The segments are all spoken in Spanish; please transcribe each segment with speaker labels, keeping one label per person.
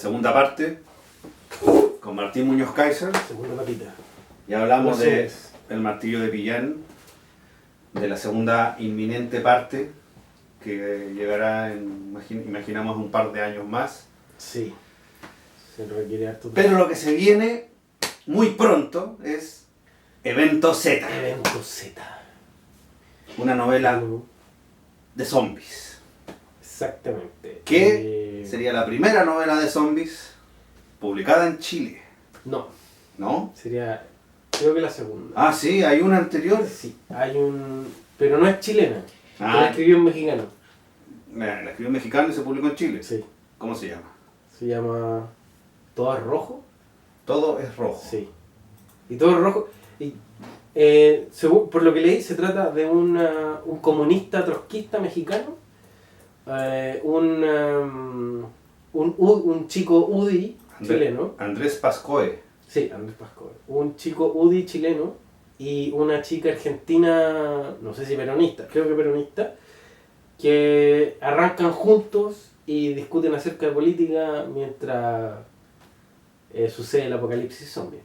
Speaker 1: segunda parte, con Martín Muñoz Kaiser.
Speaker 2: Segunda patita.
Speaker 1: Ya hablamos
Speaker 2: Los
Speaker 1: de
Speaker 2: zombies.
Speaker 1: El martillo de Pillán, de la segunda inminente parte, que llegará en, imaginamos, un par de años más.
Speaker 2: Sí. Se requiere harto tiempo.
Speaker 1: Pero lo que se viene muy pronto es Evento Z,
Speaker 2: Evento Z.
Speaker 1: una novela de zombies,
Speaker 2: Exactamente.
Speaker 1: que sería la primera novela de zombies publicada en Chile,
Speaker 2: No,
Speaker 1: ¿no?
Speaker 2: sería... Creo que la segunda.
Speaker 1: Ah, sí, hay una anterior.
Speaker 2: Sí, hay un... Pero no es chilena.
Speaker 1: Ah.
Speaker 2: La escribió en mexicano.
Speaker 1: La escribió en mexicano y se publicó en Chile.
Speaker 2: Sí.
Speaker 1: ¿Cómo se llama?
Speaker 2: Se llama... ¿Todo es rojo?
Speaker 1: Todo es rojo.
Speaker 2: Sí. Y todo es rojo. Y, según, por lo que leí, se trata de un comunista trotskista mexicano. Un chico UDI chileno.
Speaker 1: Andrés Pascoe.
Speaker 2: Sí, Andrés Pascual. Un chico UDI chileno y una chica argentina, no sé si peronista, creo que peronista, que arrancan juntos y discuten acerca de política mientras sucede el apocalipsis zombie.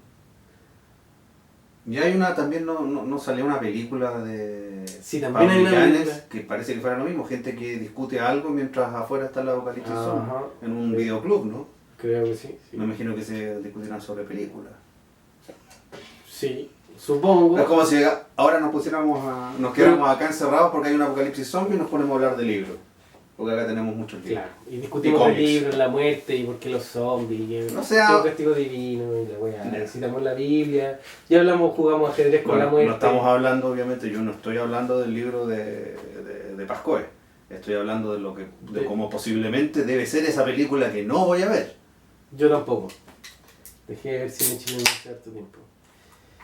Speaker 1: Y hay una, también no salió una película de
Speaker 2: Sí, también hay una
Speaker 1: Llanes,
Speaker 2: película.
Speaker 1: que parece que fuera lo mismo, gente que discute algo mientras afuera está el apocalipsis
Speaker 2: Ajá.
Speaker 1: zombie, en un videoclub, ¿no?
Speaker 2: Creo que sí. Sí,
Speaker 1: Me imagino que se discutirán sobre películas.
Speaker 2: sí, supongo.
Speaker 1: Es como si ahora nos quedáramos acá encerrados porque hay un apocalipsis zombie y nos ponemos a hablar de libros. Porque acá tenemos muchos libros.
Speaker 2: Claro, y discutimos
Speaker 1: Y
Speaker 2: el
Speaker 1: cómics.
Speaker 2: libro, la muerte y por qué los zombies, y
Speaker 1: O sea-
Speaker 2: que un castigo divino, y la weá,
Speaker 1: Ya.
Speaker 2: necesitamos la Biblia, ya jugamos ajedrez con la
Speaker 1: Bueno,
Speaker 2: muerte.
Speaker 1: no estamos hablando, obviamente, yo no estoy hablando del libro de Pascoe. Estoy hablando de cómo posiblemente debe ser esa película que no voy a ver.
Speaker 2: Yo tampoco. Dejé de ver cine chileno hace harto tiempo.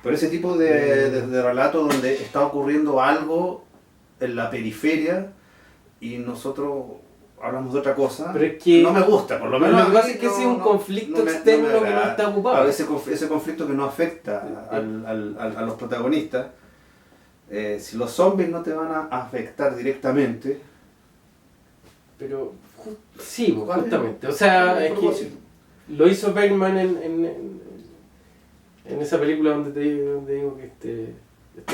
Speaker 1: Pero ese tipo de relato donde está ocurriendo algo en la periferia y nosotros hablamos de otra cosa,
Speaker 2: Pero es que-
Speaker 1: no me gusta, por lo menos.
Speaker 2: Lo que
Speaker 1: a
Speaker 2: pasa
Speaker 1: mí
Speaker 2: es que
Speaker 1: no-
Speaker 2: ese es un
Speaker 1: no-
Speaker 2: conflicto
Speaker 1: no me
Speaker 2: externo que no
Speaker 1: agrada.
Speaker 2: está ocupado.
Speaker 1: Claro, ese conflicto que no afecta a los protagonistas. Si los zombies no te van a afectar directamente,
Speaker 2: Pero sí, pues,
Speaker 1: ¿cuál es?
Speaker 2: justamente. O sea,
Speaker 1: ¿cuál es el
Speaker 2: es que
Speaker 1: propósito?
Speaker 2: lo hizo Bergman en esa película donde digo que este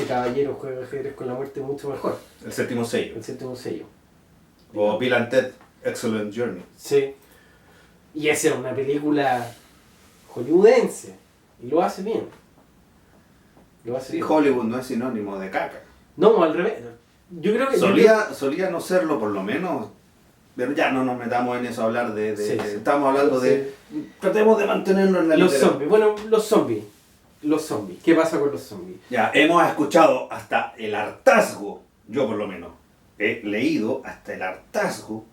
Speaker 2: caballero juega ajedrez con la muerte mucho mejor.
Speaker 1: El séptimo sello.
Speaker 2: El séptimo sello.
Speaker 1: O Bill and Ted, Excellent Journey.
Speaker 2: Sí. Y esa es una película hollywoodense. Y lo hace bien. Lo hace
Speaker 1: Sí,
Speaker 2: bien.
Speaker 1: Hollywood no es sinónimo de caca.
Speaker 2: No, al revés. Yo creo que...
Speaker 1: Solía no serlo por lo menos, pero ya no nos metamos en eso a hablar de
Speaker 2: Sí, sí.
Speaker 1: estamos hablando de... Tratemos de mantenernos en la
Speaker 2: Los
Speaker 1: literatura.
Speaker 2: zombies. Bueno, los zombies. Los zombies. ¿Qué pasa con los zombies?
Speaker 1: Ya, hemos escuchado hasta el hartazgo, yo por lo menos, he leído hasta el hartazgo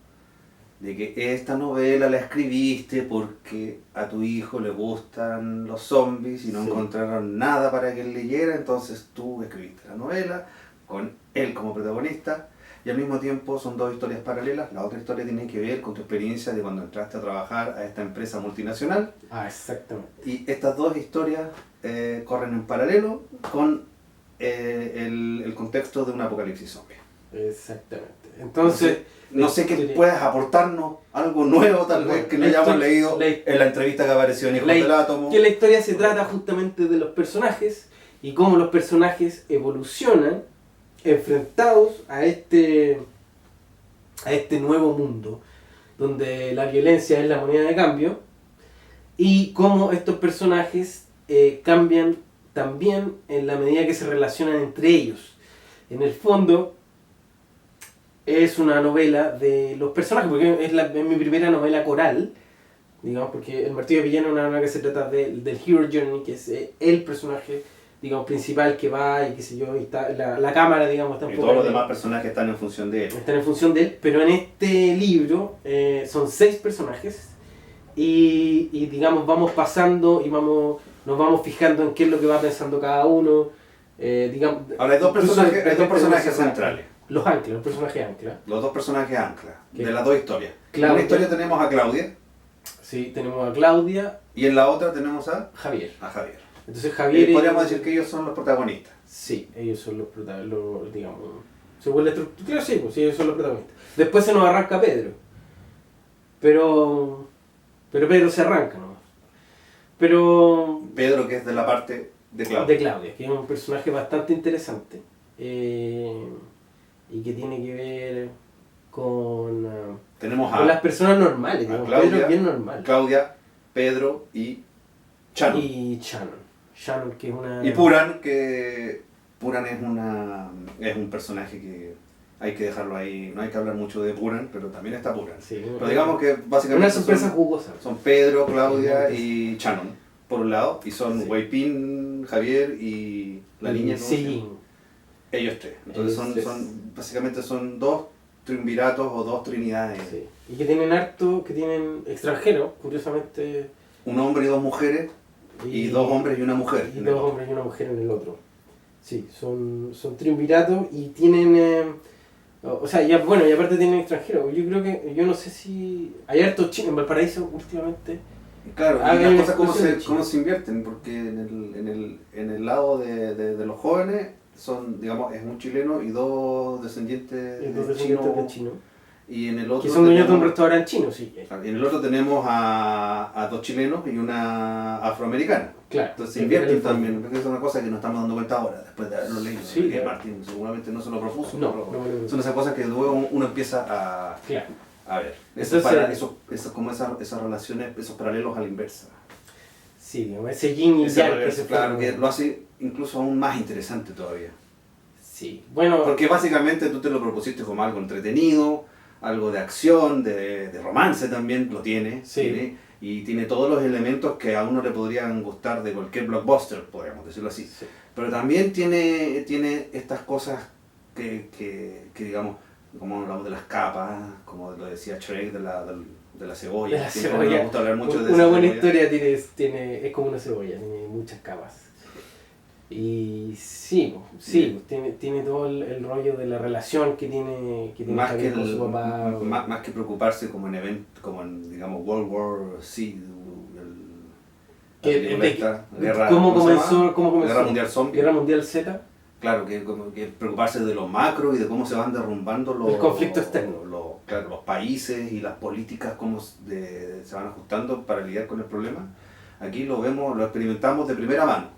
Speaker 1: de que esta novela la escribiste porque a tu hijo le gustan los zombies y no
Speaker 2: Sí.
Speaker 1: encontraron nada para que él leyera, entonces tú escribiste la novela con él como protagonista y al mismo tiempo son dos historias paralelas. La otra historia tiene que ver con tu experiencia de cuando entraste a trabajar a esta empresa multinacional
Speaker 2: Ah, exactamente.
Speaker 1: y estas dos historias corren en paralelo con el contexto de un apocalipsis zombie.
Speaker 2: Exactamente. Entonces...
Speaker 1: No sé que puedas aportarnos algo nuevo, tal vez, que no hayamos leído en la entrevista que apareció en Hijos del Átomo.
Speaker 2: Que la historia se trata justamente de los personajes y cómo los personajes evolucionan enfrentados a este nuevo mundo donde la violencia es la moneda de cambio y cómo estos personajes cambian también en la medida que se relacionan entre ellos. En el fondo es una novela de los personajes, porque es mi primera novela coral, digamos, porque El martillo de Villano es una novela que se trata del Hero Journey, que es el personaje, digamos, principal que va y qué sé yo, y está la cámara, digamos, está un
Speaker 1: Y
Speaker 2: poco
Speaker 1: todos los
Speaker 2: ahí,
Speaker 1: demás personajes están en función de él.
Speaker 2: están en función de él, pero en este libro son 6 personajes y digamos, vamos pasando y nos vamos fijando en qué es lo que va pensando cada uno, digamos...
Speaker 1: Ahora hay dos
Speaker 2: incluso
Speaker 1: personajes centrales.
Speaker 2: Los personajes ancla.
Speaker 1: Los dos personajes ancla,
Speaker 2: ¿Qué?
Speaker 1: de las dos historias.
Speaker 2: Claudia.
Speaker 1: En una historia tenemos a Claudia
Speaker 2: Sí, tenemos a Claudia,
Speaker 1: y en la otra tenemos a
Speaker 2: Javier.
Speaker 1: Javier.
Speaker 2: Entonces Javier...
Speaker 1: Podríamos decir que ellos son los protagonistas.
Speaker 2: Sí, ellos son los protagonistas, digamos... Según la estructura, sí, pues sí, ellos son los protagonistas. Después se nos arranca Pedro. Pero Pero Pedro se arranca nomás. Pero
Speaker 1: Pedro, que es de la parte de Claudia.
Speaker 2: de Claudia, que es un personaje bastante interesante. Y que tiene que ver con,
Speaker 1: Tenemos
Speaker 2: con las personas normales,
Speaker 1: a
Speaker 2: digamos.
Speaker 1: Claudia,
Speaker 2: Pedro es bien normal.
Speaker 1: Claudia, Pedro y Shannon.
Speaker 2: Y Shannon. Shannon, que es una...
Speaker 1: Y Puran, que Puran es un personaje que hay que dejarlo ahí. No hay que hablar mucho de Puran, pero también está Puran.
Speaker 2: Sí,
Speaker 1: Pero digamos que básicamente
Speaker 2: una sorpresa jugosa.
Speaker 1: son Pedro, Claudia y Shannon, por un lado, y son
Speaker 2: Sí.
Speaker 1: Weipin, Javier y la niña. ¿Cómo se llama?
Speaker 2: Sí.
Speaker 1: Ellos tres. Entonces básicamente son dos triunviratos o dos trinidades.
Speaker 2: Sí. Y que tienen extranjeros, curiosamente.
Speaker 1: Un hombre y dos mujeres, y dos hombres y una mujer.
Speaker 2: Y dos hombres y una mujer en el otro. Sí, son triunviratos y tienen... o sea, ya, bueno, y aparte tienen extranjeros. Yo creo que, yo no sé si... Hay hartos chinos en Valparaíso últimamente.
Speaker 1: Claro,
Speaker 2: Ah,
Speaker 1: y
Speaker 2: hay
Speaker 1: las
Speaker 2: una
Speaker 1: cosas
Speaker 2: explosión de
Speaker 1: cómo se invierten, porque en el lado de los jóvenes son, digamos, es un chileno y dos descendientes
Speaker 2: Entonces,
Speaker 1: de chino.
Speaker 2: de chino.
Speaker 1: Y en el otro
Speaker 2: Que son dueños de un
Speaker 1: tenemos-
Speaker 2: restaurante chino, sí.
Speaker 1: y en el otro tenemos a dos chilenos y una afroamericana.
Speaker 2: Claro.
Speaker 1: Entonces se invierten también, porque es una cosa que nos estamos dando cuenta ahora, después de haberlo leído.
Speaker 2: Sí,
Speaker 1: porque
Speaker 2: claro.
Speaker 1: Martín seguramente no se lo propuso,
Speaker 2: No,
Speaker 1: pero
Speaker 2: no.
Speaker 1: son esas cosas que luego uno empieza a
Speaker 2: Claro.
Speaker 1: ver.
Speaker 2: Entonces-
Speaker 1: Como esas relaciones, esos paralelos a la inversa.
Speaker 2: Sí, digamos, ese yin y
Speaker 1: Ese
Speaker 2: yang
Speaker 1: reverso,
Speaker 2: que se
Speaker 1: claro,
Speaker 2: forma.
Speaker 1: que lo hace incluso aún más interesante todavía.
Speaker 2: Sí, bueno,
Speaker 1: Porque básicamente tú te lo propusiste como algo entretenido, algo de acción, de romance también, lo tiene,
Speaker 2: Sí.
Speaker 1: y tiene todos los elementos que a uno le podrían gustar de cualquier blockbuster, podríamos decirlo así.
Speaker 2: sí.
Speaker 1: Pero también tiene estas cosas que digamos, como hablamos de las capas, como lo decía Shrek, de la cebolla.
Speaker 2: De la
Speaker 1: Siempre
Speaker 2: cebolla.
Speaker 1: me gusta hablar mucho de
Speaker 2: Una
Speaker 1: esa
Speaker 2: buena
Speaker 1: cebolla.
Speaker 2: historia es como una cebolla, tiene muchas capas. Y sí, tiene todo el rollo de la relación que tiene
Speaker 1: Más que,
Speaker 2: Javier con su papá.
Speaker 1: más que preocuparse como en eventos, como en, digamos, World War C,
Speaker 2: ¿Cómo comenzó?
Speaker 1: Guerra Mundial Zombie.
Speaker 2: Guerra Mundial Z.
Speaker 1: Claro, que preocuparse de lo macro y de cómo se van derrumbando
Speaker 2: El conflicto externo.
Speaker 1: Claro, los países y las políticas, cómo se van ajustando para lidiar con el problema. Aquí lo vemos, lo experimentamos de primera mano.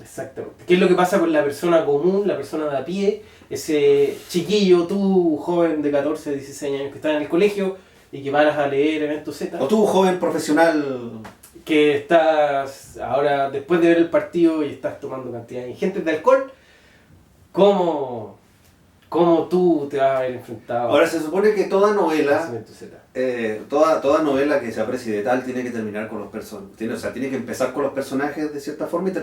Speaker 2: Exactamente. ¿Qué es lo que pasa con la persona común, la persona de a pie, ese chiquillo, tú, joven de 14, 16 años, que está en el colegio y que vas a leer Evento Z?
Speaker 1: O tú, joven profesional,
Speaker 2: Que estás ahora, después de ver el partido y estás tomando cantidad ingentes de alcohol, ¿cómo tú te vas a ver enfrentado
Speaker 1: ahora se supone que toda
Speaker 2: a
Speaker 1: novela,
Speaker 2: Evento Z?
Speaker 1: toda novela que se aprecie de tal tiene que terminar con los personajes, tiene que empezar con los personajes de cierta forma y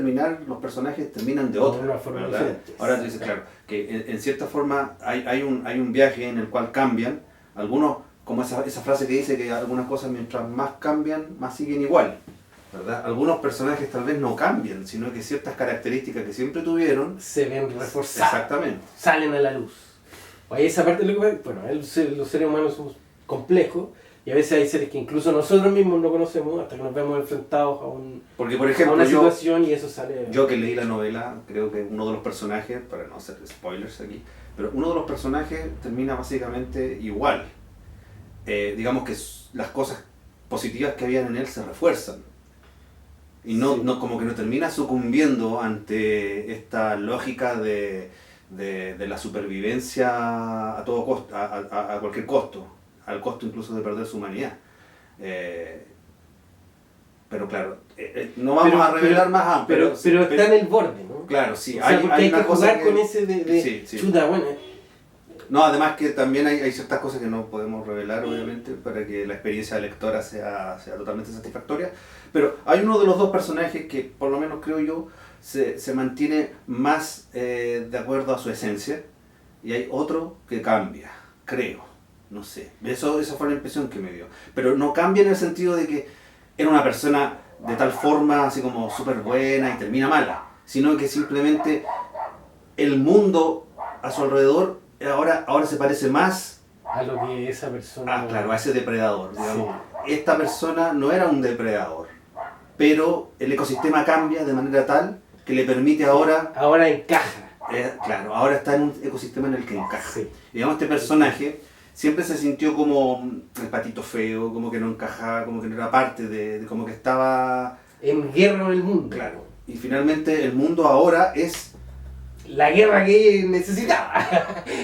Speaker 1: los personajes terminan de otra.
Speaker 2: De una forma
Speaker 1: ¿verdad?
Speaker 2: diferente.
Speaker 1: Ahora tú dices, claro, que en cierta forma hay un viaje en el cual cambian, algunos, como esa frase que dice que algunas cosas mientras más cambian, más siguen igual, ¿verdad? Algunos personajes tal vez no cambian, sino que ciertas características que siempre tuvieron,
Speaker 2: Se ven reforzadas,
Speaker 1: exactamente.
Speaker 2: salen a la luz. Oye, esa parte de lo que pasa, bueno, los seres humanos somos complejos y a veces hay seres que incluso nosotros mismos no conocemos hasta que nos vemos enfrentados
Speaker 1: Porque, por
Speaker 2: a
Speaker 1: ejemplo,
Speaker 2: una
Speaker 1: yo
Speaker 2: situación y eso sale...
Speaker 1: que leí la novela, creo que uno de los personajes, para no hacer spoilers aquí, pero uno de los personajes termina básicamente igual. Digamos que las cosas positivas que habían en él se refuerzan. Y
Speaker 2: Sí.
Speaker 1: no como que no termina sucumbiendo ante esta lógica de la supervivencia a todo costo, a cualquier costo, al costo incluso de perder su humanidad. Pero claro, no vamos a revelar más amplio.
Speaker 2: pero está en el borde, ¿no?
Speaker 1: Claro, sí,
Speaker 2: O sea, porque hay
Speaker 1: una
Speaker 2: que
Speaker 1: cosa
Speaker 2: jugar con ese de
Speaker 1: Sí.
Speaker 2: chuta, bueno,
Speaker 1: No, además que también hay ciertas cosas que no podemos revelar, obviamente, para que la experiencia lectora sea totalmente satisfactoria. Pero hay uno de los dos personajes que, por lo menos creo yo, se mantiene más de acuerdo a su esencia. Y hay otro que cambia, creo. No sé. Esa fue la impresión que me dio. Pero no cambia en el sentido de que era una persona de tal forma, así como súper buena y termina mala. Sino que simplemente el mundo a su alrededor ahora se parece más
Speaker 2: a lo que esa persona...
Speaker 1: claro, a ese depredador, digamos. Esta persona no era un depredador, pero el ecosistema cambia de manera tal que le permite ahora,
Speaker 2: Ahora encaja.
Speaker 1: claro, ahora está en un ecosistema en el que encaja.
Speaker 2: Sí.
Speaker 1: Digamos, este personaje siempre se sintió como el patito feo, como que no encajaba, como que no era parte como que estaba...
Speaker 2: En guerra con el mundo.
Speaker 1: Claro. Y finalmente el mundo ahora es
Speaker 2: La guerra que necesitaba.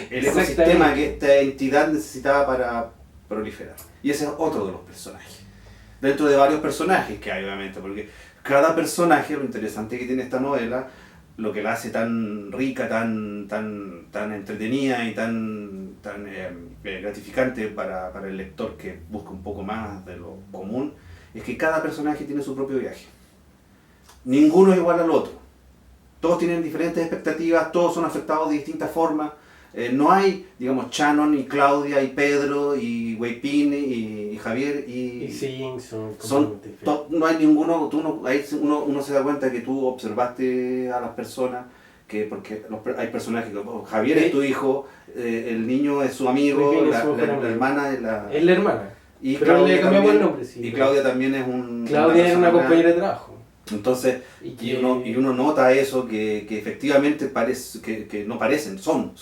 Speaker 1: el ecosistema que esta entidad necesitaba para proliferar. Y ese es otro de los personajes. Dentro de varios personajes que hay, obviamente, porque cada personaje, lo interesante que tiene esta novela, lo que la hace tan rica, tan entretenida y tan gratificante para el lector que busca un poco más de lo común, es que cada personaje tiene su propio viaje. Ninguno es igual al otro. Todos tienen diferentes expectativas, todos son afectados de distintas formas. No hay, digamos, Shannon y Claudia y Pedro y Weipin y Javier y
Speaker 2: sí, son
Speaker 1: no hay ninguno, uno se da cuenta que tú observaste a las personas, que porque hay personajes que Javier es tu hijo, el niño es su amigo, la hermana es la...
Speaker 2: Es la hermana.
Speaker 1: Y
Speaker 2: pero
Speaker 1: Claudia
Speaker 2: le cambiamos
Speaker 1: también,
Speaker 2: el nombre, sí.
Speaker 1: Y Claudia también es
Speaker 2: Claudia era una compañera de trabajo.
Speaker 1: Entonces, y uno nota eso, que efectivamente parece, que no parecen, son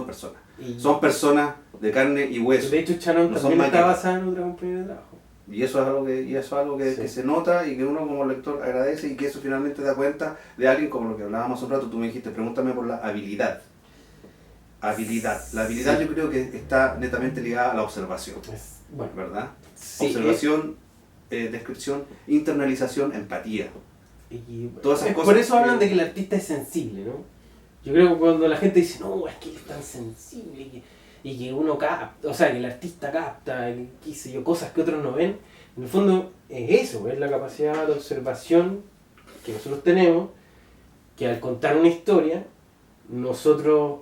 Speaker 1: personas. Son personas de carne y hueso.
Speaker 2: De hecho, Shannon también está basada en otra compañera de trabajo.
Speaker 1: Y eso es algo que se nota y que uno como lector agradece, y que eso finalmente da cuenta de alguien como lo que hablábamos hace un rato. Tú me dijiste, pregúntame por la habilidad. La habilidad yo creo que está netamente ligada a la observación.
Speaker 2: Bueno,
Speaker 1: ¿verdad?
Speaker 2: Sí,
Speaker 1: observación, descripción, internalización, empatía.
Speaker 2: Todas esas cosas por eso hablan de que el artista es sensible, ¿no? Yo creo que cuando la gente dice, no, es que él es tan sensible y que uno capta, o sea, que el artista capta, qué sé yo, cosas que otros no ven, en el fondo es eso, es la capacidad de observación que nosotros tenemos, que al contar una historia, nosotros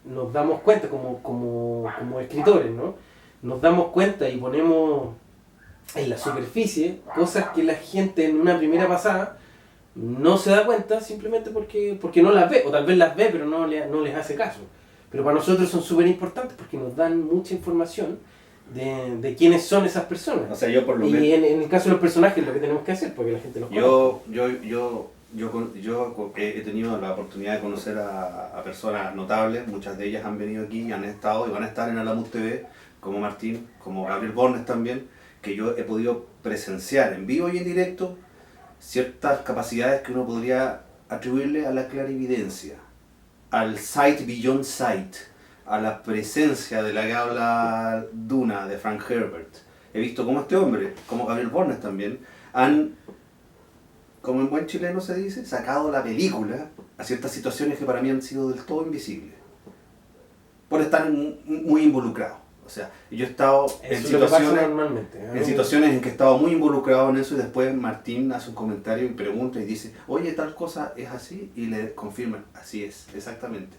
Speaker 2: nos damos cuenta como escritores, ¿no? Nos damos cuenta y ponemos en la superficie cosas que la gente en una primera pasada no se da cuenta simplemente porque no las ve, o tal vez las ve pero no les hace caso. Pero para nosotros son súper importantes porque nos dan mucha información de quiénes son esas personas.
Speaker 1: O sea, yo por lo menos...
Speaker 2: Y en el caso de los personajes es lo que tenemos que hacer porque la gente los conoce.
Speaker 1: Yo he tenido la oportunidad de conocer a personas notables, muchas de ellas han venido aquí y han estado y van a estar en Alamut TV, como Martín, como Gabriel Bornes también, que yo he podido presenciar en vivo y en directo ciertas capacidades que uno podría atribuirle a la clarividencia, al sight beyond sight, a la presencia de la que habla Duna, de Frank Herbert. He visto cómo este hombre, como Gabriel Bornes también, han, como en buen chileno se dice, sacado la película a ciertas situaciones que para mí han sido del todo invisibles, por estar muy involucrado. O sea, yo he estado en situaciones en que he estado muy involucrado en eso, y después Martín hace un comentario y pregunta y dice, oye, tal cosa es así, y le confirman, así es, exactamente.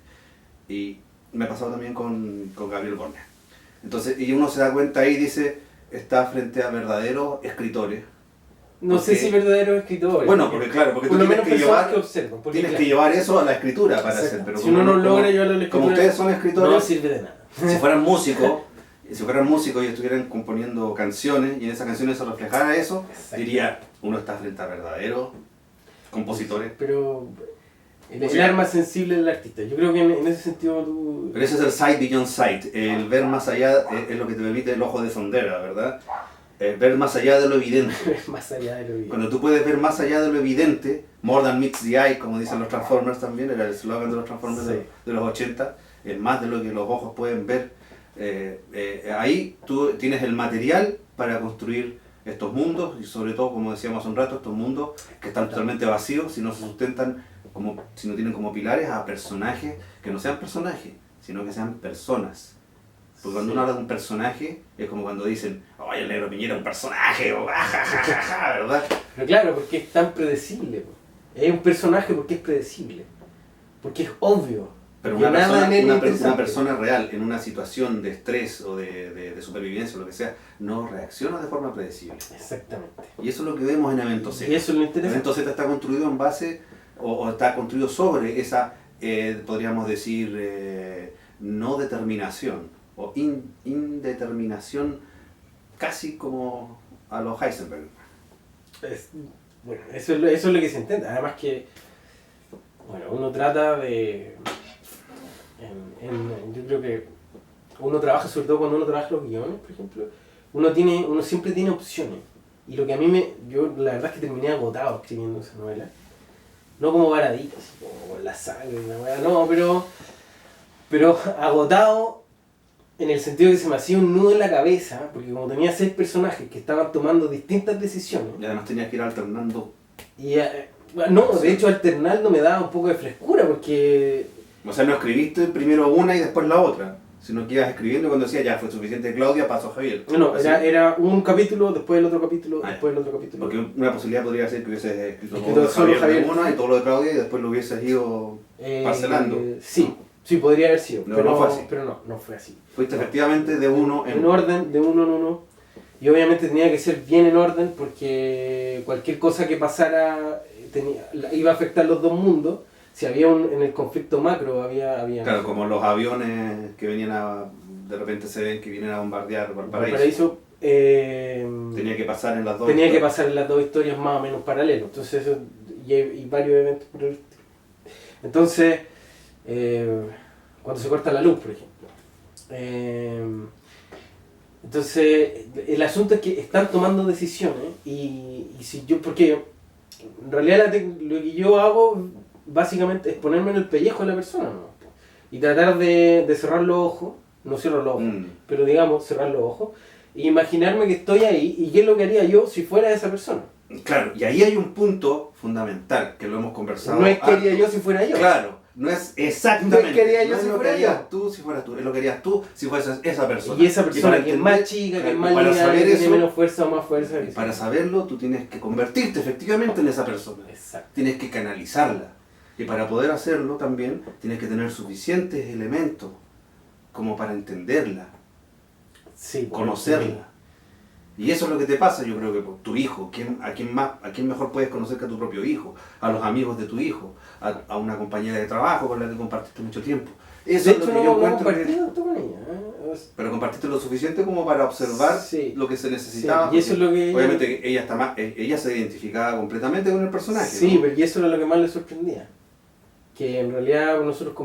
Speaker 1: Y me ha pasado también con Gabriel Bornes. Entonces, y uno se da cuenta ahí y dice, está frente a verdaderos escritores.
Speaker 2: No sé si verdaderos escritores.
Speaker 1: Bueno, porque claro, porque tú tienes que llevar eso a la escritura para hacer. Pero
Speaker 2: si uno no logra llevarlo a la escritura,
Speaker 1: como ustedes son escritores,
Speaker 2: no sirve de nada.
Speaker 1: Si fueran músicos y estuvieran componiendo canciones y en esas canciones se reflejara eso, diría, uno está frente a verdaderos compositores.
Speaker 2: Pero el arma sensible del artista, yo creo que en ese sentido tú...
Speaker 1: Pero ese es el sight beyond sight, el ver más allá es lo que te permite el ojo de sondera, ¿verdad? Ver más allá de lo evidente.
Speaker 2: Más allá de lo evidente.
Speaker 1: Cuando tú puedes ver más allá de lo evidente, more than meets the eye, como dicen los Transformers también, era el slogan de los Transformers de los 80, es más de lo que los ojos pueden ver. Ahí tú tienes el material para construir estos mundos, y sobre todo, como decíamos hace un rato, estos mundos que están totalmente vacíos, si no se sustentan, si no tienen como pilares a personajes que no sean personajes, sino que sean personas. Porque cuando uno habla de un personaje, es como cuando dicen, oye, el Negro Piñera es un personaje, o jajaja, ¿verdad?
Speaker 2: Pero claro, porque es tan predecible. Es un personaje porque es predecible. Porque es obvio.
Speaker 1: Pero una persona real, en una situación de estrés o de supervivencia o lo que sea, no reacciona de forma predecible.
Speaker 2: Exactamente.
Speaker 1: Y eso es lo que vemos en Evento Z.
Speaker 2: Y eso es lo interesante.
Speaker 1: Evento Z está construido en base, o está construido sobre esa, podríamos decir, no determinación, o indeterminación, casi como a los Heisenberg.
Speaker 2: Bueno, eso es lo que se intenta. Además que, bueno, uno trata de... yo creo que uno trabaja, sobre todo cuando uno trabaja los guiones, por ejemplo, uno siempre tiene opciones. Y lo que a mí yo la verdad es que terminé agotado escribiendo esa novela. No como Baradit, así como con la sangre, la weá, no, pero agotado en el sentido que se me hacía un nudo en la cabeza, porque como tenía 6 personajes que estaban tomando distintas decisiones.
Speaker 1: Y además tenías que ir alternando.
Speaker 2: Y no, de hecho alternando me daba un poco de frescura, porque...
Speaker 1: O sea, no escribiste primero una y después la otra, sino que ibas escribiendo y cuando decía ya fue suficiente de Claudia, paso a Javier.
Speaker 2: No,
Speaker 1: Así.
Speaker 2: era un capítulo, después el otro capítulo,
Speaker 1: Ah,
Speaker 2: después el otro capítulo.
Speaker 1: Porque una posibilidad podría ser que hubieses escrito
Speaker 2: Escrito
Speaker 1: todo de
Speaker 2: solo Javier.
Speaker 1: de una y todo lo de Claudia y después lo hubieses ido parcelando.
Speaker 2: Sí, podría haber sido,
Speaker 1: No, no fue así.
Speaker 2: Pero no fue así.
Speaker 1: Fuiste efectivamente de uno
Speaker 2: en orden, de uno en uno. Y obviamente tenía que ser bien en orden porque cualquier cosa que pasara iba a afectar los dos mundos. Si había en el conflicto macro, había...
Speaker 1: Claro, como los aviones que venían de repente se ven que vienen a bombardear
Speaker 2: Valparaíso.
Speaker 1: Tenía que pasar en las dos
Speaker 2: Tenía
Speaker 1: historias.
Speaker 2: que pasar en las dos historias más o menos paralelos. Entonces, y varios eventos por el estilo. Entonces, cuando se corta la luz, por ejemplo. Entonces, el asunto es que están tomando decisiones y si yo, porque en realidad lo que yo hago básicamente es ponerme en el pellejo de la persona, ¿no? Y tratar de cerrar los ojos, no cierro los ojos, pero digamos cerrar los ojos, e imaginarme que estoy ahí y qué es lo que haría yo si fuera esa persona.
Speaker 1: Claro, y ahí hay un punto fundamental que lo hemos conversado.
Speaker 2: No es que haría yo si fuera yo.
Speaker 1: Claro, no es exactamente.
Speaker 2: No es que haría yo
Speaker 1: no es
Speaker 2: si
Speaker 1: lo que
Speaker 2: fuera
Speaker 1: harías
Speaker 2: yo.
Speaker 1: tú si fueras tú, es lo que harías tú si fueras esa persona.
Speaker 2: Y esa persona
Speaker 1: para
Speaker 2: que es
Speaker 1: entender-
Speaker 2: más chica, que
Speaker 1: claro,
Speaker 2: es más
Speaker 1: para
Speaker 2: lineal,
Speaker 1: saber
Speaker 2: que tiene
Speaker 1: eso,
Speaker 2: menos fuerza o más fuerza.
Speaker 1: y para saberlo tú tienes que convertirte efectivamente en esa persona.
Speaker 2: Exacto.
Speaker 1: Tienes que canalizarla. Y para poder hacerlo también tienes que tener suficientes elementos como para entenderla,
Speaker 2: Sí,
Speaker 1: conocerla. Y eso es lo que te pasa, yo creo que por tu hijo. ¿A quién mejor puedes conocer que a tu propio hijo? A los amigos de tu hijo, a una compañera de trabajo con la que compartiste mucho tiempo. Eso
Speaker 2: De
Speaker 1: es lo
Speaker 2: hecho,
Speaker 1: que yo
Speaker 2: no
Speaker 1: encuentro.
Speaker 2: compartí tanto con ella.
Speaker 1: Pero compartiste lo suficiente como para observar
Speaker 2: Sí.
Speaker 1: lo que se necesitaba.
Speaker 2: Sí, y eso es lo que ella-
Speaker 1: obviamente ella se identificaba completamente con el personaje.
Speaker 2: Sí,
Speaker 1: ¿no?
Speaker 2: pero y eso era lo que más le sorprendía. Que en realidad nosotros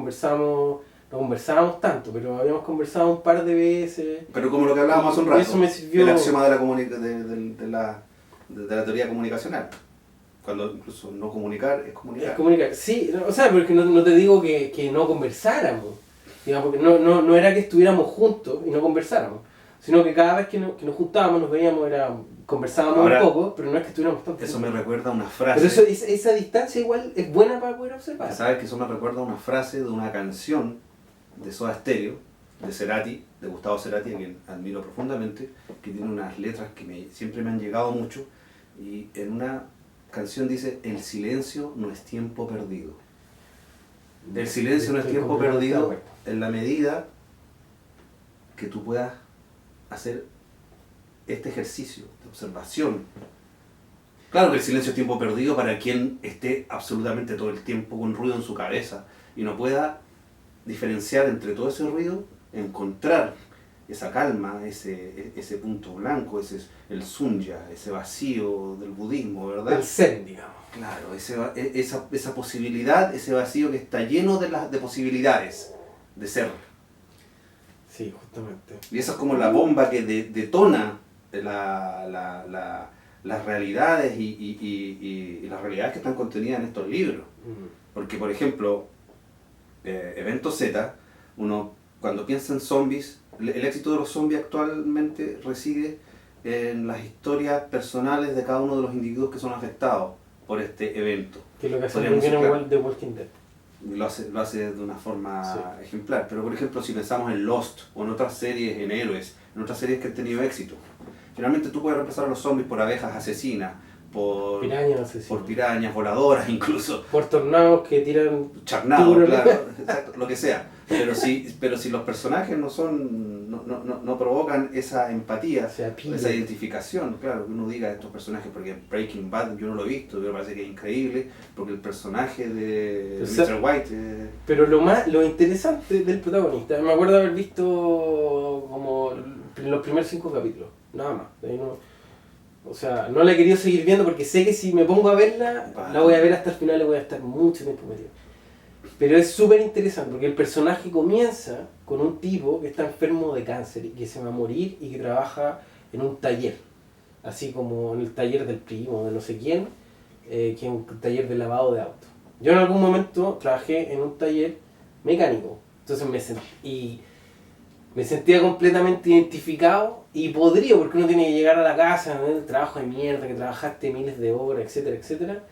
Speaker 2: no conversábamos tanto, pero habíamos conversado un par de veces.
Speaker 1: Pero como lo que hablábamos hace un rato,
Speaker 2: Eso me sirvió.
Speaker 1: el axioma de la teoría comunicacional. Cuando incluso no comunicar es comunicar.
Speaker 2: Es comunicar. Sí, o sea, porque no te digo que no conversáramos. Digamos, porque no era que estuviéramos juntos y no conversáramos. Sino que cada vez que nos juntábamos, nos veíamos, conversábamos
Speaker 1: Ahora,
Speaker 2: un poco, pero no es que estuviéramos tanto.
Speaker 1: Eso me recuerda a una frase.
Speaker 2: Pero esa distancia igual es buena para poder observar.
Speaker 1: ¿Sabes que eso me recuerda a una frase de una canción de Soda Stereo, de Cerati, de Gustavo Cerati, a quien admiro profundamente, que tiene unas letras que siempre me han llegado mucho, y en una canción dice: el silencio no es tiempo perdido. El silencio no es
Speaker 2: Estoy
Speaker 1: tiempo
Speaker 2: completamente de
Speaker 1: perdido
Speaker 2: acuerdo.
Speaker 1: en la medida que tú puedas hacer este ejercicio de observación. Claro que el silencio es tiempo perdido para quien esté absolutamente todo el tiempo con ruido en su cabeza y no pueda diferenciar entre todo ese ruido, encontrar esa calma, ese punto blanco, el sunya, ese vacío del budismo, ¿verdad?
Speaker 2: El zen, digamos.
Speaker 1: Claro, esa posibilidad, ese vacío que está lleno de posibilidades de ser.
Speaker 2: Sí, justamente.
Speaker 1: Y esa es como la bomba que detona las realidades y las realidades que están contenidas en estos libros. Porque, por ejemplo, Evento Z, uno cuando piensa en zombies, el éxito de los zombies actualmente reside en las historias personales de cada uno de los individuos que son afectados por este evento.
Speaker 2: Que es lo que hace muy
Speaker 1: Podríamos
Speaker 2: bien
Speaker 1: decir,
Speaker 2: en The Walking Dead.
Speaker 1: Lo hace de una forma
Speaker 2: Sí.
Speaker 1: ejemplar. Pero por ejemplo, si pensamos en Lost o en otras series, en Héroes, en otras series que han tenido éxito, finalmente tú puedes reemplazar a los zombies por abejas asesinas, por pirañas voladoras incluso,
Speaker 2: Por tornados que tiran...
Speaker 1: charnados,
Speaker 2: Duro,
Speaker 1: claro, exacto, lo que sea. Pero si los personajes no provocan esa empatía,
Speaker 2: O sea, pilla.
Speaker 1: esa identificación, claro, que uno diga estos personajes, porque Breaking Bad yo no lo he visto, pero me parece que es increíble, porque el personaje de Mr. White...
Speaker 2: Pero lo interesante del protagonista, me acuerdo haber visto como los primeros 5 capítulos, nada más. De ahí o sea, no la he querido seguir viendo porque sé que si me pongo a verla, la voy a ver hasta el final y voy a estar mucho tiempo metido. Pero es súper interesante porque el personaje comienza con un tipo que está enfermo de cáncer y que se va a morir y que trabaja en un taller, así como en el taller del primo, de no sé quién, que es un taller de lavado de autos. Yo en algún momento trabajé en un taller mecánico, entonces me sentía completamente identificado y podría, porque uno tiene que llegar a la casa, ¿no? El trabajo de mierda, que trabajaste miles de horas, etcétera, etcétera.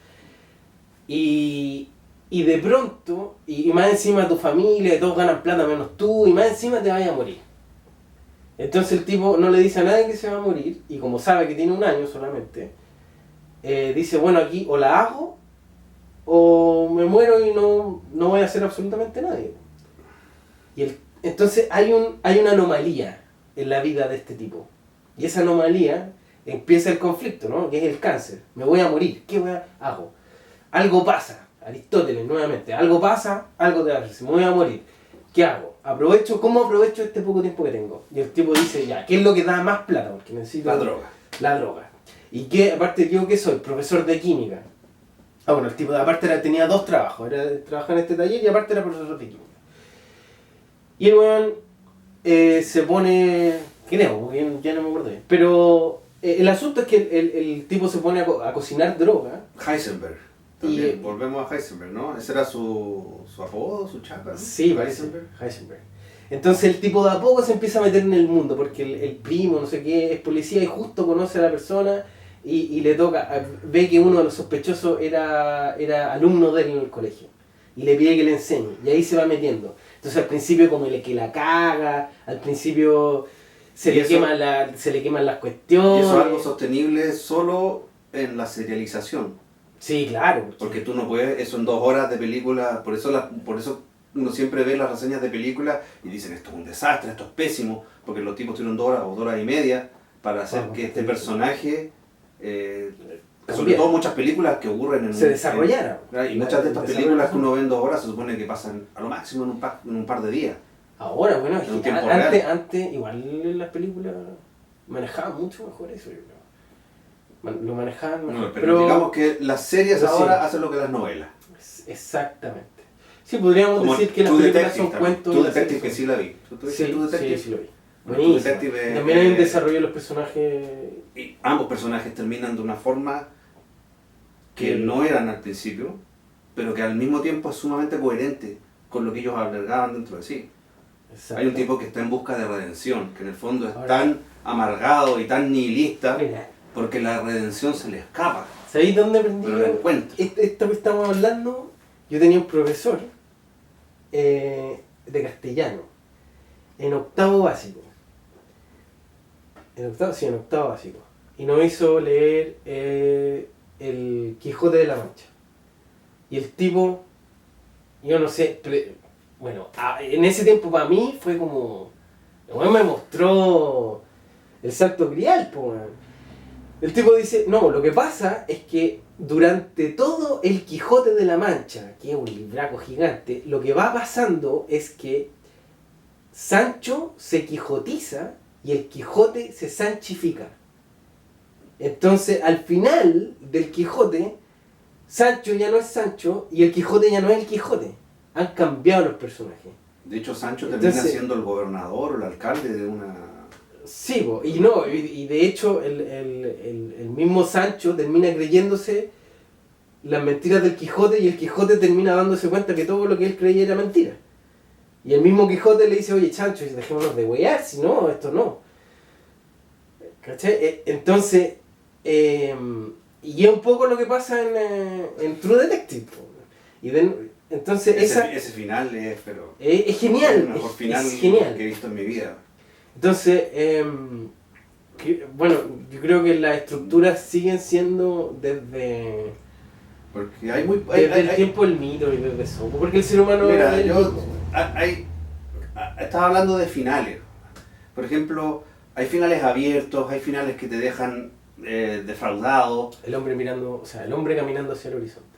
Speaker 2: Y de pronto, y más encima tu familia, todos ganan plata menos tú, y más encima te vayas a morir. Entonces el tipo no le dice a nadie que se va a morir, y como sabe que tiene un año solamente, dice, bueno, aquí o la hago, o me muero y no voy a hacer absolutamente nadie. Entonces hay una anomalía en la vida de este tipo. Y esa anomalía empieza el conflicto, ¿no? Que es el cáncer. Me voy a morir, ¿qué hago? Algo pasa. Aristóteles, nuevamente, algo pasa, algo te va a hacer, me voy a morir. ¿Qué hago? ¿Cómo aprovecho este poco tiempo que tengo? Y el tipo dice, ya, ¿qué es lo que da más plata? Porque necesito...
Speaker 1: La droga.
Speaker 2: La droga. ¿Y qué? Aparte, ¿yo qué soy? Profesor de química. Ah, bueno, el tipo aparte tenía dos trabajos. Trabajaba en este taller y aparte era profesor de química. Y el weón se pone... Creo, porque ya no me acuerdo bien. Pero el asunto es que el tipo se pone a cocinar droga.
Speaker 1: Heisenberg. También, volvemos a Heisenberg, ¿no? Ese era su apodo, su chapa, ¿no?
Speaker 2: Sí, parece. Heisenberg. Entonces el tipo de a poco se empieza a meter en el mundo, porque el primo, no sé qué, es policía y justo conoce a la persona y le toca, ve que uno de los sospechosos era alumno de él en el colegio. Y le pide que le enseñe, y ahí se va metiendo. Entonces al principio como que la caga, al principio se le queman las cuestiones.
Speaker 1: Y eso es algo sostenible solo en la serialización.
Speaker 2: Sí, claro.
Speaker 1: Porque tú no puedes, eso en 2 horas de película, por eso uno siempre ve las reseñas de películas y dicen esto es un desastre, esto es pésimo, porque los tipos tuvieron 2 horas o 2 horas y media para hacer que este personaje, sobre todo muchas películas que ocurren
Speaker 2: se desarrollara.
Speaker 1: Y muchas de estas películas que uno ve en 2 horas se supone que pasan a lo máximo en un par de días.
Speaker 2: Ahora, bueno, es que antes igual las películas manejaban mucho mejor eso, yo creo. Lo manejaban mejor.
Speaker 1: No, pero digamos que las series ahora hacen lo que las novelas.
Speaker 2: Exactamente. Sí, podríamos
Speaker 1: como
Speaker 2: decir que las películas son cuentos.
Speaker 1: True Detective, que sí la vi.
Speaker 2: Sí, lo vi.
Speaker 1: True Detective,
Speaker 2: también hay un desarrollo de los personajes.
Speaker 1: Y ambos personajes terminan de una forma que no eran al principio, pero que al mismo tiempo es sumamente coherente con lo que ellos albergaban dentro de sí. Hay un tipo que está en busca de redención, que en el fondo es tan amargado y tan nihilista. Mira, porque la redención se le escapa.
Speaker 2: ¿Sabéis dónde aprendí?
Speaker 1: Pero lo encuentro.
Speaker 2: Esto que estamos hablando, yo tenía un profesor de castellano, en octavo básico. En octavo básico. Y nos hizo leer El Quijote de la Mancha. Y el tipo, yo no sé, bueno, en ese tiempo para mí fue como... me mostró el Santo Grial, pues. El tipo dice, no, lo que pasa es que durante todo el Quijote de la Mancha, que es un libraco gigante, lo que va pasando es que Sancho se quijotiza y el Quijote se sanchifica. Entonces, al final del Quijote, Sancho ya no es Sancho y el Quijote ya no es el Quijote. Han cambiado los personajes.
Speaker 1: De hecho, Sancho termina siendo el gobernador o el alcalde de una...
Speaker 2: Sí, y de hecho el mismo Sancho termina creyéndose las mentiras del Quijote y el Quijote termina dándose cuenta que todo lo que él creía era mentira. Y el mismo Quijote le dice, oye Sancho, dejémonos de wear, si no, esto no. ¿Cachai? Entonces, y es un poco lo que pasa en True Detective. Entonces
Speaker 1: ese final es
Speaker 2: genial.
Speaker 1: Es el mejor final que he visto en mi vida.
Speaker 2: Entonces, bueno, yo creo que las estructuras siguen siendo desde...
Speaker 1: Porque hay
Speaker 2: desde el tiempo del mito y desde eso. Porque el ser humano...
Speaker 1: Mira, estaba hablando de finales. Por ejemplo, hay finales abiertos, hay finales que te dejan defraudado.
Speaker 2: El hombre caminando hacia el horizonte.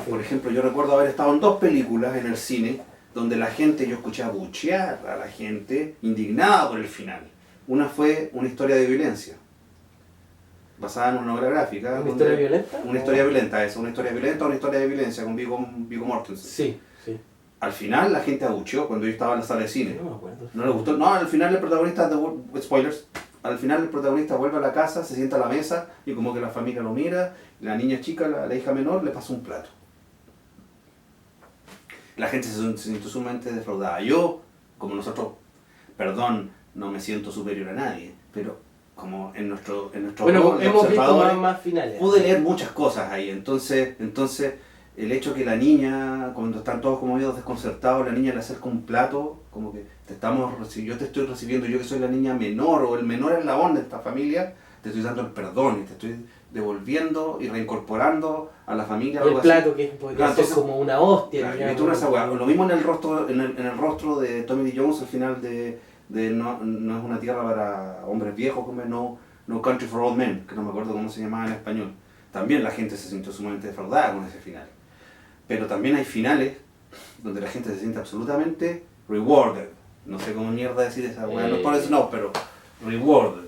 Speaker 1: Por ejemplo, yo recuerdo haber estado en 2 películas en el cine donde yo escuché abuchear a la gente indignada por el final. Una fue Una historia de violencia, basada en una obra gráfica.
Speaker 2: ¿Una historia violenta?
Speaker 1: Una historia violenta, una historia de violencia con Viggo Mortensen.
Speaker 2: Sí.
Speaker 1: al final la gente abucheó cuando yo estaba en la sala de cine.
Speaker 2: No me acuerdo.
Speaker 1: No le gustó. No, al final el protagonista, spoilers, al final el protagonista vuelve a la casa, se sienta a la mesa y como que la familia lo mira, y la niña chica, la hija menor, le pasa un plato. La gente se sintió sumamente defraudada. Yo, como nosotros, perdón, no me siento superior a nadie, pero como en nuestro
Speaker 2: Bueno,
Speaker 1: rol de
Speaker 2: hemos visto
Speaker 1: observadores,
Speaker 2: más finales.
Speaker 1: pude leer muchas cosas ahí. Entonces el hecho que la niña, cuando están todos como medio desconcertados, la niña le acerca un plato, como que yo te estoy recibiendo, yo que soy la niña menor o el menor eslabón de esta familia, te estoy dando el perdón y te estoy devolviendo y reincorporando a la familia.
Speaker 2: El
Speaker 1: algo
Speaker 2: plato
Speaker 1: así.
Speaker 2: que podría
Speaker 1: Claro,
Speaker 2: ser
Speaker 1: entonces,
Speaker 2: como una hostia.
Speaker 1: Claro,
Speaker 2: digamos.
Speaker 1: y tú no esa weá. Lo mismo en el rostro, en el rostro de Tommy Lee Jones al final de no es una tierra para hombres viejos, como No Country for Old Men, que no me acuerdo cómo se llamaba en español. También la gente se sintió sumamente defraudada con ese final. Pero también hay finales donde la gente se siente absolutamente rewarded. No sé cómo mierda decir esa weá, no es por eso no, pero rewarded,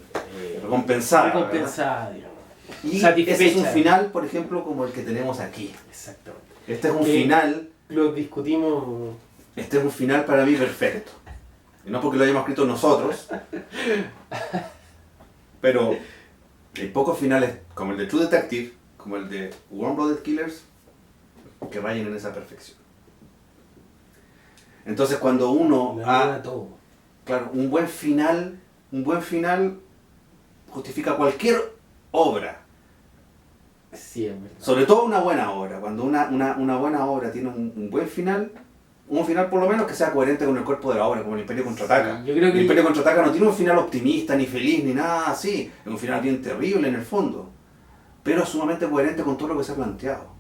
Speaker 1: recompensada.
Speaker 2: Recompensada, digamos.
Speaker 1: Y
Speaker 2: Satisfecha.
Speaker 1: ese es un final, por ejemplo, como el que tenemos aquí.
Speaker 2: Exactamente.
Speaker 1: Este es un final.
Speaker 2: Lo discutimos.
Speaker 1: Este es un final para mí perfecto. Y no porque lo hayamos escrito nosotros, pero hay pocos finales como el de True Detective, como el de Warm Blooded Killers, que rayen en esa perfección. Entonces cuando uno
Speaker 2: Todo.
Speaker 1: claro, un buen final justifica cualquier obra.
Speaker 2: Sí, es verdad.
Speaker 1: Sobre todo una buena obra. Cuando una buena obra tiene un buen final, un final por lo menos que sea coherente con el cuerpo de la obra, como el Imperio Contraataca.
Speaker 2: Sí, yo creo que
Speaker 1: el Imperio Contraataca no tiene un final optimista, ni feliz, ni nada así. Es un final bien terrible en el fondo, pero sumamente coherente con todo lo que se ha planteado.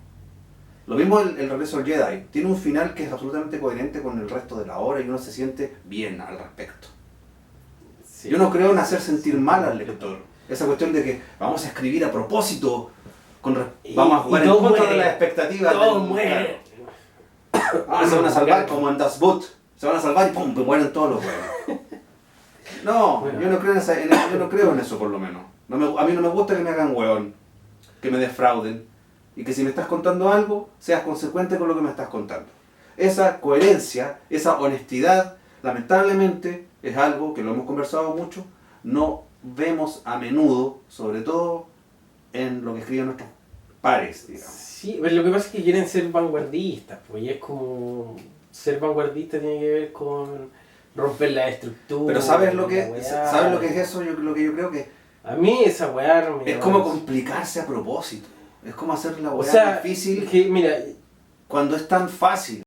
Speaker 1: Lo mismo el Regreso al Jedi. Tiene un final que es absolutamente coherente con el resto de la obra y uno se siente bien al respecto.
Speaker 2: Sí.
Speaker 1: Yo no creo en hacer sentir mal al lector. Esa cuestión de que vamos a escribir a propósito, vamos a jugar en contra
Speaker 2: muere.
Speaker 1: de las expectativas.
Speaker 2: Todos mueren.
Speaker 1: Se van a salvar como en Das Boot. Se van a salvar y ¡pum! Mueren todos los huevos. No,
Speaker 2: Bueno.
Speaker 1: yo no creo en eso por lo menos. A mí no me gusta que me hagan huevón, que me defrauden. Y que si me estás contando algo, seas consecuente con lo que me estás contando. Esa coherencia, esa honestidad, lamentablemente, es algo que lo hemos conversado mucho, no vemos a menudo, sobre todo en lo que escriben nuestros pares, digamos.
Speaker 2: Sí, pero lo que pasa es que quieren ser vanguardistas, pues, y es como ser vanguardista tiene que ver con romper la estructura.
Speaker 1: Pero ¿sabes lo
Speaker 2: la
Speaker 1: que
Speaker 2: weá.
Speaker 1: es eso? Lo que yo creo que
Speaker 2: A mí esa weá no me
Speaker 1: es como complicarse a propósito. Es como hacer la
Speaker 2: O
Speaker 1: weá
Speaker 2: sea,
Speaker 1: difícil
Speaker 2: que, mira,
Speaker 1: cuando es tan fácil.